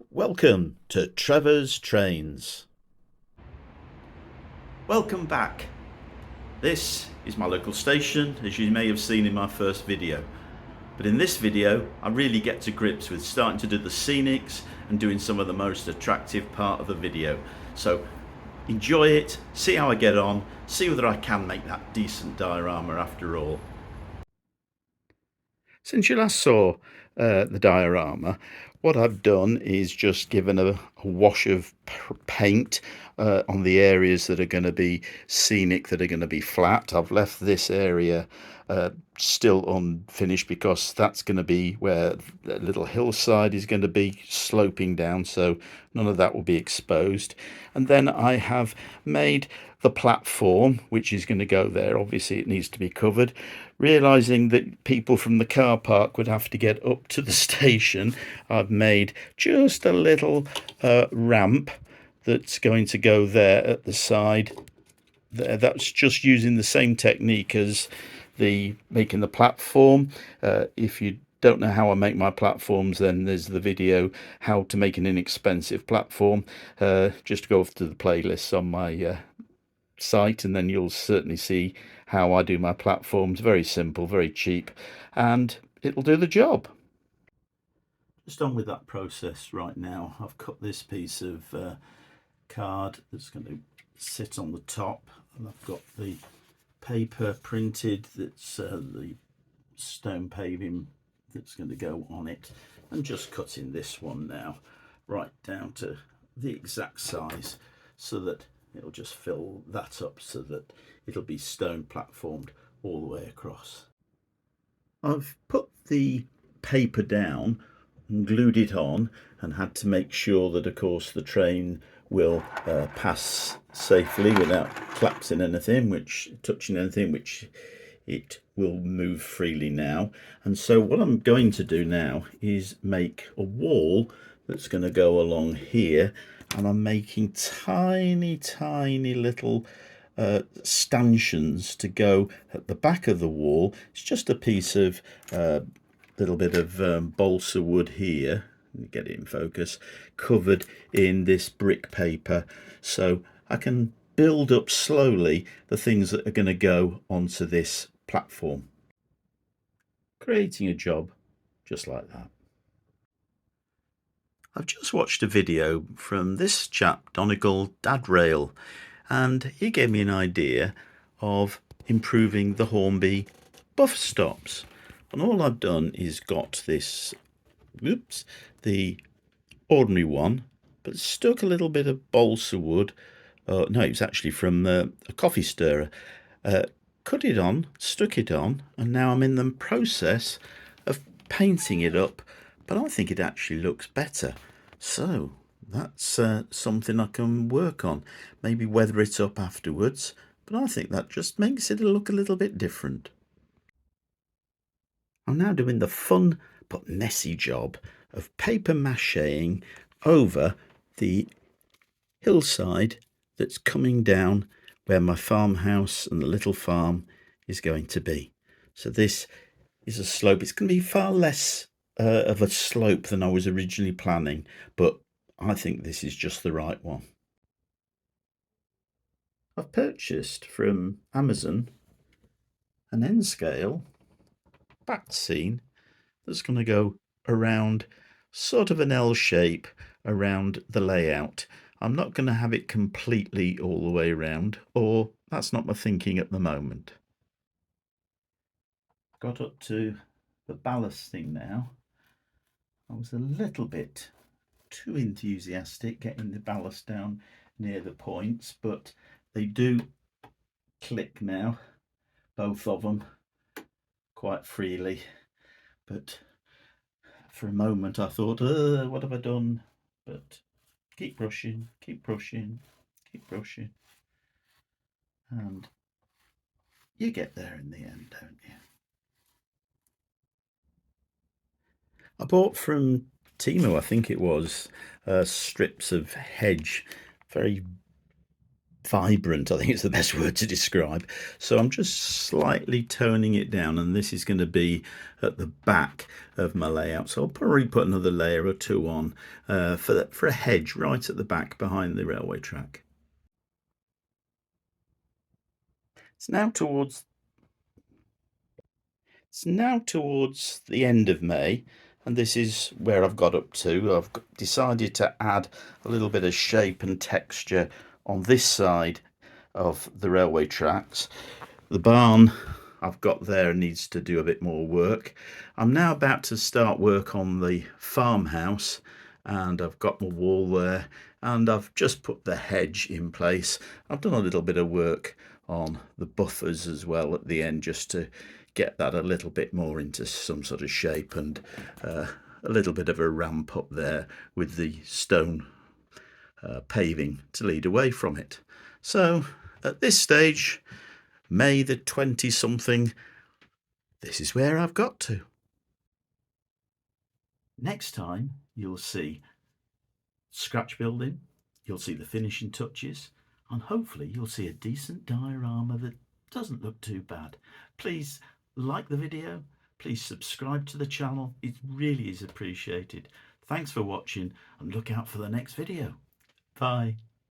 Welcome to Trevor's Trains. Welcome back. This is my local station, as you may have seen in my first video. But in this video, I really get to grips with starting to do the scenics and doing some of the most attractive part of the video. So enjoy it, see how I get on, see whether I can make that decent diorama after all. Since you last saw the diorama, what I've done is just given a wash of paint on the areas that are going to be scenic, that are going to be flat. I've left this area still unfinished because that's going to be where the little hillside is going to be sloping down, so none of that will be exposed. And then I have made the platform which is going to go there. Obviously it needs to be covered, realizing that people from the car park would have to get up to the station. I've made just a little ramp that's going to go there at the side there. That's just using the same technique as the making the platform. If you don't know how I make my platforms, then there's the video how to make an inexpensive platform. Just go over to the playlists on my site, and then you'll certainly see how I do my platforms. Very simple, very cheap, and it'll do the job. Just on with that process right now. I've cut this piece of card that's going to sit on the top, and I've got the paper printed that's the stone paving that's going to go on it, and just cutting this one now right down to the exact size so that it'll just fill that up so that it'll be stone platformed all the way across. I've put the paper down and glued it on, and had to make sure that of course the train will pass safely without collapsing anything, touching anything, which it will move freely now. And so what I'm going to do now is make a wall that's going to go along here, and I'm making tiny little stanchions to go at the back of the wall. It's just a piece of little bit of balsa wood here, get it in focus, covered in this brick paper, so I can build up slowly the things that are going to go onto this platform, creating a job just like that. I've just watched a video from this chap, Donegal Dad Rail, and he gave me an idea of improving the Hornby buffer stops. And all I've done is got this, the ordinary one, but stuck a little bit of balsa wood. No, it was actually from a coffee stirrer. Cut it on, stuck it on, and now I'm in the process of painting it up, but I think it actually looks better. So that's something I can work on. Maybe weather it up afterwards, but I think that just makes it look a little bit different. I'm now doing the fun but messy job of paper macheing over the hillside that's coming down where my farmhouse and the little farm is going to be. So this is a slope. It's going to be far less of a slope than I was originally planning, but I think this is just the right one. I've purchased from Amazon an N scale back scene that's going to go around sort of an L shape around the layout. I'm not going to have it completely all the way around, or that's not my thinking at the moment. Got up to the ballasting now. I was a little bit too enthusiastic getting the ballast down near the points, but they do click now, both of them, quite freely. But for a moment I thought, what have I done? But keep brushing, keep brushing, keep brushing, and you get there in the end, don't you? I bought from Temu, I think it was, strips of hedge, very vibrant, I think it's the best word to describe. So I'm just slightly toning it down, and this is going to be at the back of my layout. So I'll probably put another layer or two on for a hedge right at the back behind the railway track. It's now towards It's now towards the end of May, and this is where I've got up to. I've decided to add a little bit of shape and texture on this side of the railway tracks. The barn I've got there needs to do a bit more work. I'm now about to start work on the farmhouse, and I've got my wall there, and I've just put the hedge in place. I've done a little bit of work on the buffers as well at the end, just to get that a little bit more into some sort of shape, and a little bit of a ramp up there with the stone paving to lead away from it. So at this stage, May the 20 something, this is where I've got to. Next time you'll see scratch building, you'll see the finishing touches, and hopefully you'll see a decent diorama that doesn't look too bad. Please like the video, please subscribe to the channel, it really is appreciated. Thanks for watching, and look out for the next video. Bye.